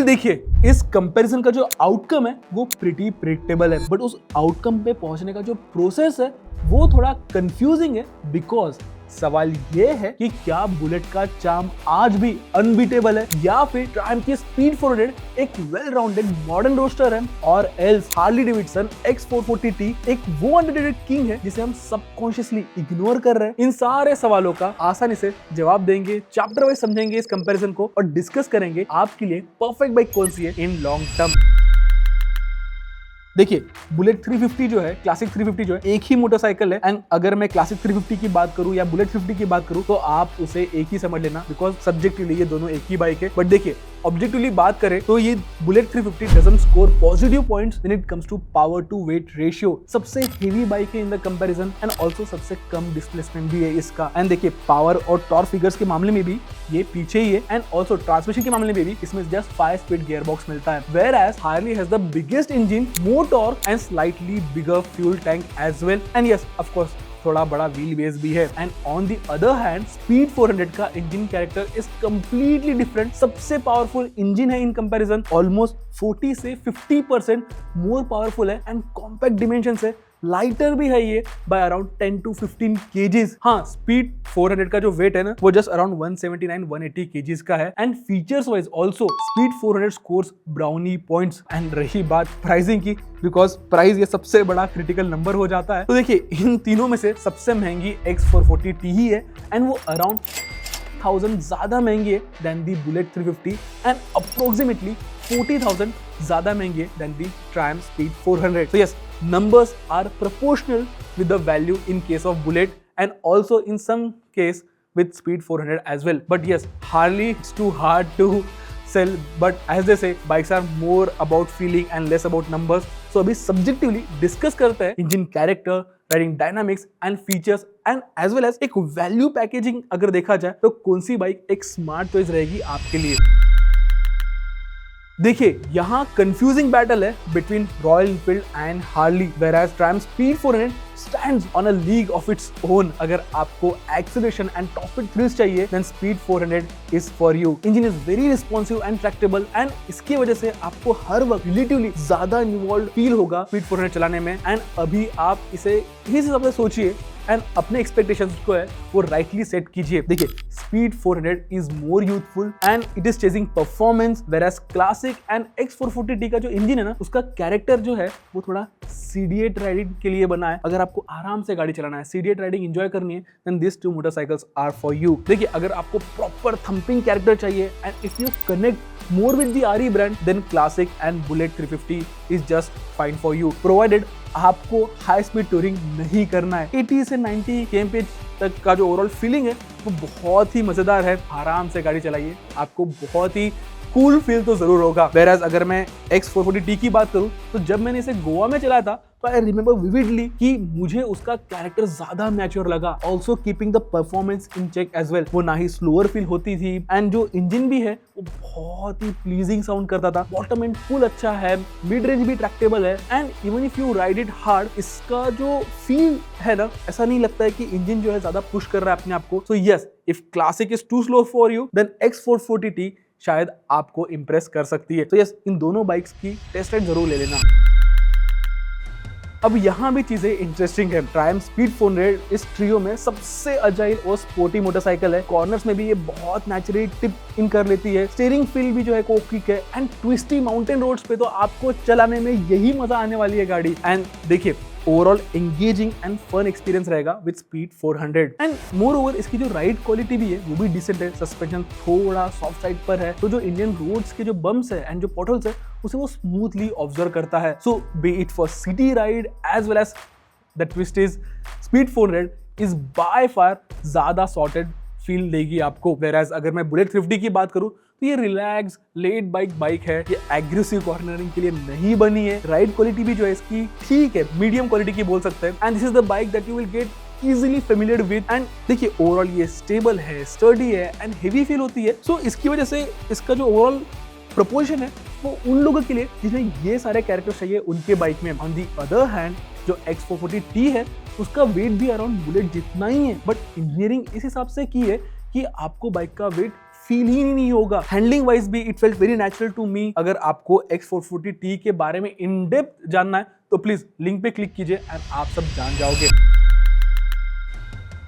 Well देखिए, इस comparison का जो आउटकम है वो प्रिटी प्रेडिक्टेबल है, बट उस आउटकम पे पहुंचने का जो प्रोसेस है वो थोड़ा कंफ्यूजिंग है। बिकॉज सवाल ये है कि क्या बुलेट का चार्म आज भी अनबीटेबल है या फिर ट्रायम्फ की स्पीड 400 एक वेल राउंडेड मॉडर्न रोस्टर है, और एल्स हार्ली डेविडसन X440T एक वो अंडररेटेड किंग है जिसे हम सबकॉन्शियसली इग्नोर कर रहे हैं। इन सारे सवालों का आसानी से जवाब देंगे, चैप्टर वाइज समझेंगे इस कंपैरिजन को और डिस्कस करेंगे आपके लिए परफेक्ट बाइक कौन सी है इन लॉन्ग टर्म। देखिए, बुलेट 350 जो है, क्लासिक 350 जो है, एक ही मोटरसाइकिल है। एंड अगर मैं क्लासिक 350 की बात करूं या बुलेट 50 की बात करूं तो आप उसे एक ही समझ लेना, बिकॉज सब्जेक्टिवली ये दोनों एक ही बाइक है। बट देखिए, ऑब्जेक्टिवली बात करें तो ये Bullet 350 doesn't score positive points when it comes to power to weight ratio. सबसे हेवी बाइक है in the comparison and also सबसे कम डिस्प्लेसमेंट भी है इसका। एंड देखिए, पावर और टॉर्क फिगर्स के मामले में भी ये पीछे ही है, एंड ऑल्सो ट्रांसमिशन के मामले में भी इसमें जस्ट 5 स्पीड गियर बॉक्स मिलता है। Whereas Harley has the biggest engine, more torque and slightly bigger fuel tank as well. And yes, of course, थोड़ा बड़ा व्हील बेस भी है। And on the other hand speed 400 का engine character is completely different. सबसे powerful engine है in comparison, almost 40 से 50% more powerful है and compact dimension है। लाइटर भी है ये बाय अराउंड 10 to 15 केजीज। हाँ, स्पीड 400 का जो वेट है ना वो जस्ट अराउंड 179-180 केजीज का है। And features wise also speed 400 scores brownie points. And रही बात प्राइसिंग की, बिकॉज प्राइस ये सबसे बड़ा क्रिटिकल नंबर हो जाता है। तो देखिए, इन तीनों में से सबसे महंगी X440T ही है एंड वो अराउंड 1000 ज्यादा महंगी है then the Bullet 350 and approximately 40,000 ज्यादा महंगी है then the Triumph Speed 400। So yes, numbers are proportional with the value in case of Bullet and also in some case with Speed 400 as well. But yes, Harley it's too hard to sell, but as they say, bikes are more about feeling and less about numbers. So अभी subjectively discuss करते हैं engine character, riding dynamics and features and as well as एक value packaging अगर देखा जाए तो कौन सी बाइक एक smart choice रहेगी आपके लिए। देखिए, यहाँ कंफ्यूजिंग बैटल है between Royal Enfield and Harley, whereas Triumph Speed 400 stands on a league of its own. अगर आपको acceleration and top speed thrills चाहिए then speed 400 is for you. Engine is very responsive and tractable and इसकी वजह से आपको हर वक्त relatively ज्यादा involve feel होगा स्पीड 400 चलाने में। एंड अभी आप इसे इसी हिसाब से सोचिए एंड अपने एक्सपेक्टेशंस को है वो राइटली सेट कीजिए। देखिए, speed 400 is more youthful and it is chasing performance, whereas classic and X440T का जो इंजन है ना उसका कैरेक्टर जो है वो थोड़ा सीडीएट राइडिंग के लिए बना है। अगर आपको आराम से गाड़ी चलाना है, सीडीएट राइडिंग एंजॉय करनी है, then this two motorcycles are for you. देखिए, अगर आपको प्रॉपर थंपिंग कैरेक्टर चाहिए and if you connect more with the RE brand, then Classic and Bullet 350 is just fine for you, provided आपको high speed touring नहीं करना है। 80 से 90 kmph तक का जो ओवरऑल फीलिंग है वो बहुत ही मजेदार है। आराम से गाड़ी चलाइए, आपको बहुत ही कूल फील तो जरूर होगा। वेयरएज अगर मैं X440T की बात करूं तो जब मैंने इसे गोवा में चलाया था तो आई रिमेंबर विविडली कि मुझे उसका कैरेक्टर ज्यादा मैच्योर लगा, also keeping the performance in check as well. वो ना ही स्लोअर फील होती थी एंड जो इंजन भी है वो बहुत ही प्लीजिंग साउंड करता था। बॉटम एंड फुल अच्छा है, मिड रेंज भी ट्रैक्टेबल है and even if you ride it hard, इसका जो फील है ना ऐसा नहीं लगता है कि इंजन जो है ज्यादा पुश कर रहा है अपने आप को। So yes, if Classic is too slow for you then X440T शायद आपको इंप्रेस कर सकती है। तो यस, इन दोनों बाइक्स की टेस्ट राइड जरूर ले लेना। अब यहाँ भी चीजें इंटरेस्टिंग है। ट्रायम्फ स्पीड 400 इस ट्रियो में सबसे अजाइल और स्पोर्टी मोटरसाइकिल है। कॉर्नर्स में भी ये बहुत नेचुरली टिप इन कर लेती है। स्टीयरिंग फील भी जो है को क्विक है एंड ट्विस्टी माउंटेन रोड्स पे तो आपको चलाने में यही मजा आने वाली है गाड़ी। एंड देखिए, overall engaging and fun experience रहेगा with speed 400 and moreover इसकी जो राइड क्वालिटी भी है वो भी डिसेंट है। सस्पेंशन थोड़ा सॉफ्ट साइड पर है तो जो इंडियन रोड्स के जो बम्स है एंड जो पॉटल्स है उसे वो स्मूथली ऑब्जर्व करता है। So be it for city ride as well as the twist is speed 400 is by far ज्यादा सॉर्टेड फील देगी आपको। वेयरएज अगर मैं बुलेट 350 की बात करूं तो ये रिलैक्स लेट बाइक है, ये एग्रेसिव कॉर्नरिंग के लिए नहीं बनी है। राइड क्वालिटी भी जो है इसकी ठीक है, मीडियम क्वालिटी की बोल सकते हैं and this is the bike that you will get easily familiar with. And देखिए, ओवरऑल ये स्टेबल है, स्टर्डी है एंड हेवी फील होती है। सो इसकी वजह से इसका जो ओवरऑल प्रपोर्शन है वो उन लोगों के लिए जिन्हें ये सारे कैरेक्टर्स चाहिए उनके बाइक में। ऑन दी अदर हैंड जो X440T है उसका वेट भी अराउंड बुलेट जितना ही है, बट इंजीनियरिंग इस हिसाब से की है कि आपको बाइक का वेट फील ही नहीं होगा। हैंडलिंग वाइज भी it felt very natural to me. अगर आपको X440T के बारे में इन डेप्थ जानना है तो प्लीज लिंक पे क्लिक कीजिए एंड आप सब जान जाओगे।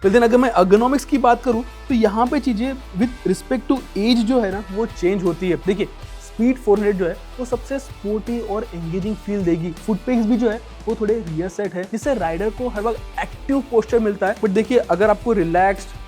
लेकिन अगर मैं अर्गोनॉमिक्स की बात करूं तो यहाँ पे चीजें विद रिस्पेक्ट टू एज जो है ना वो चेंज होती है। देखिए स्पीड 400 जो है वो सबसे स्पोर्टी और एंगेजिंग फील देगी। फुट पेग्स भी जो है वो थोड़े रियर सेट है जिससे राइडर को हर वक्त एक्टिव पोस्चर मिलता है। बट देखिए अगर आपको रिलैक्स्ड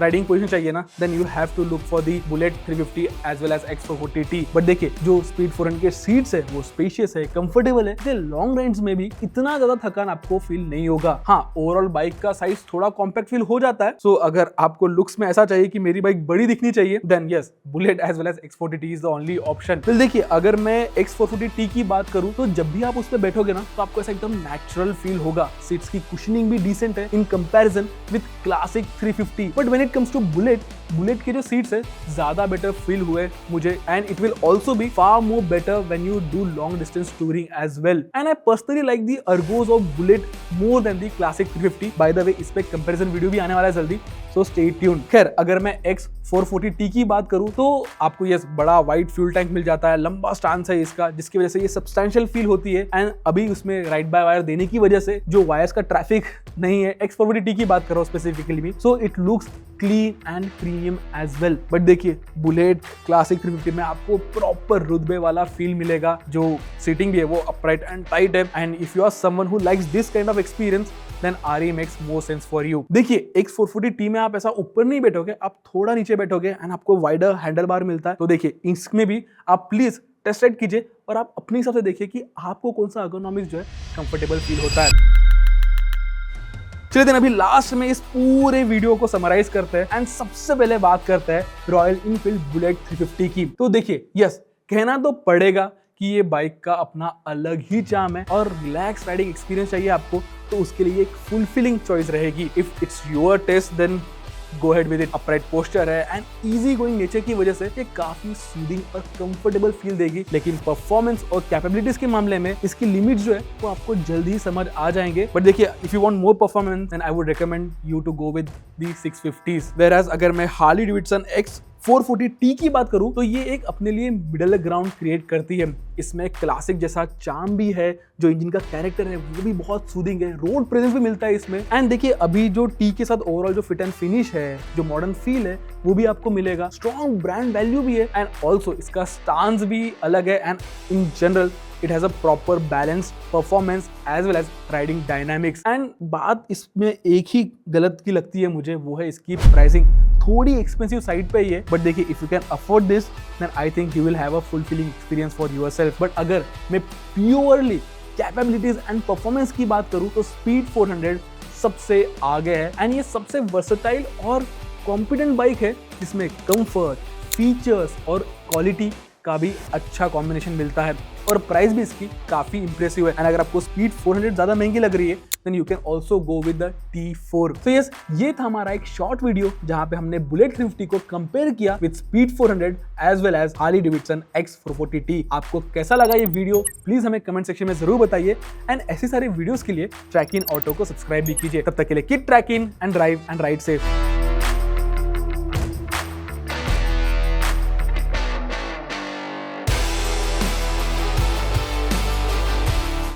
राइडिंग पोजीशन चाहिए ना then you have to look for the Bullet 350 as well as X440T। But देखिए जो स्पीड 400 के सीट्स है वो स्पेशियस है, कंफर्टेबल है, लॉन्ग राइड्स में भी इतना ज्यादा थकान आपको फील नहीं होगा। हाँ ओवरऑल बाइक का साइज थोड़ा कॉम्पैक्ट फील हो जाता है। सो अगर आपको लुक्स में ऐसा चाहिए कि मेरी बाइक बड़ी दिखनी चाहिए then yes Bullet as well as X40T is the only option. फिर देखिए अगर मैं X440T की बात करूं तो जब भी आप उस पर बैठोगे ना तो आपको ऐसा एकदम नेचुरल फील होगा। सीट्स की कुशनिंग भी डिसेंट है in comparison with classic 350। But when it comes to bullet के जो सीट्स है ज्यादा बेटर फील हुए मुझे and it will also be far more better when you do long distance touring as well. And I personally like the ergos of bullet more than the classic 350। By the way इस पे comparison video भी आने वाला है जल्दी, so stay tuned. खैर अगर मैं X440T की बात करूं तो आपको ये बड़ा वाइड फ्यूल टैंक मिल जाता है, लंबा स्टांस है इसका जिसकी वजह से ये सब्सटैंशियल फील होती है। एंड अभी उसमें राइड बाय वायर देने की वजह से जो वायर्स का ट्रैफिक नहीं है X440T की बात करो स्पेसिफिकली भी, so it looks clean and premium as well. But देखिए बुलेट क्लासिक 350 में आपको प्रॉपर रुतबे वाला फील मिलेगा। जो सीटिंग भी है वो अपराइट एंड टाइट है and if you are someone who likes this kind of experience then RE makes more sense for you. देखिए X440T में आप ऐसा ऊपर नहीं बैठोगे, आप थोड़ा नीचे बैठोगे एंड आपको वाइडर हैंडल बार मिलता है। तो देखिए इसमें भी आप प्लीज टेस्ट राइड कीजिए और आप अपने हिसाब से देखिए कि आपको कौन सा अर्गोनॉमिक्स जो है कंफर्टेबल फील होता है। चलिए देन अभी लास्ट में इस पूरे वीडियो को समराइज करते हैं एंड सबसे पहले बात करते हैं रॉयल इनफील्ड बुलेट 350 की। तो देखिए यस कहना तो पड़ेगा कि ये बाइक का अपना अलग ही चार्म है और रिलैक्स राइडिंग एक्सपीरियंस चाहिए आपको तो उसके लिए एक फुलफिलिंग चॉइस रहेगी। If it's your taste then go ahead with it. Upright posture है एंड इजी गोइंग नेचर की वजह से ये काफी सूदिंग और कंफर्टेबल फील देगी। लेकिन परफॉर्मेंस और कैपेबिलिटीज के मामले में इसकी लिमिट्स जो है वो आपको जल्दी ही समझ आ जाएंगे। बट देखिए if you want more performance then I would recommend you to go with the 650s। Whereas अगर मैं हार्ली डेविडसन X440T की बात करूं तो ये एक अपने लिए मिडल ग्राउंड क्रिएट करती है। इसमें क्लासिक जैसा चार्म भी है, जो इंजन का कैरेक्टर है वो भी बहुत सूदिंग है, रोड प्रेजेंस भी मिलता है इसमें। एंड देखिए अभी जो T के साथ ओवरऑल जो फिट एंड फिनिश है, जो मॉडर्न फील है वो भी आपको मिलेगा। स्ट्रॉन्ग ब्रांड वैल्यू भी है एंड ऑल्सो इसका स्टांस भी अलग है and in general it has a proper balanced performance as well as riding dynamics। and बात इसमें एक ही गलत की लगती है मुझे, वो है इसकी प्राइसिंग। थोड़ी एक्सपेंसिव साइड पे ही है बट देखिए if you can afford this then I think you will have a fulfilling experience for yourself. But अगर मैं प्योरली कैपेबिलिटीज एंड परफॉर्मेंस की बात करूं तो स्पीड 400 सबसे आगे है एंड ये सबसे वर्सेटाइल और कॉम्पिटेंट बाइक है जिसमें कंफर्ट, फीचर्स और क्वालिटी का भी अच्छा कॉम्बिनेशन मिलता है और प्राइस भी इसकी काफी इंप्रेसिव है। एंड अगर आपको स्पीड 400 ज्यादा महंगी लग रही है then you can also go with the T4। तो यस ये था हमारा एक शॉर्ट वीडियो जहां पे हमने बुलेट 350 को कंपेयर किया with speed 400 as well as Harley Davidson X440T। आपको कैसा लगा ये वीडियो प्लीज हमें कमेंट सेक्शन में जरूर बताइए एंड ऐसे सारे वीडियोस के लिए ट्रैक इन ऑटो को सब्सक्राइब भी कीजिए। तब तक के लिए keep tracking and drive and ride safe.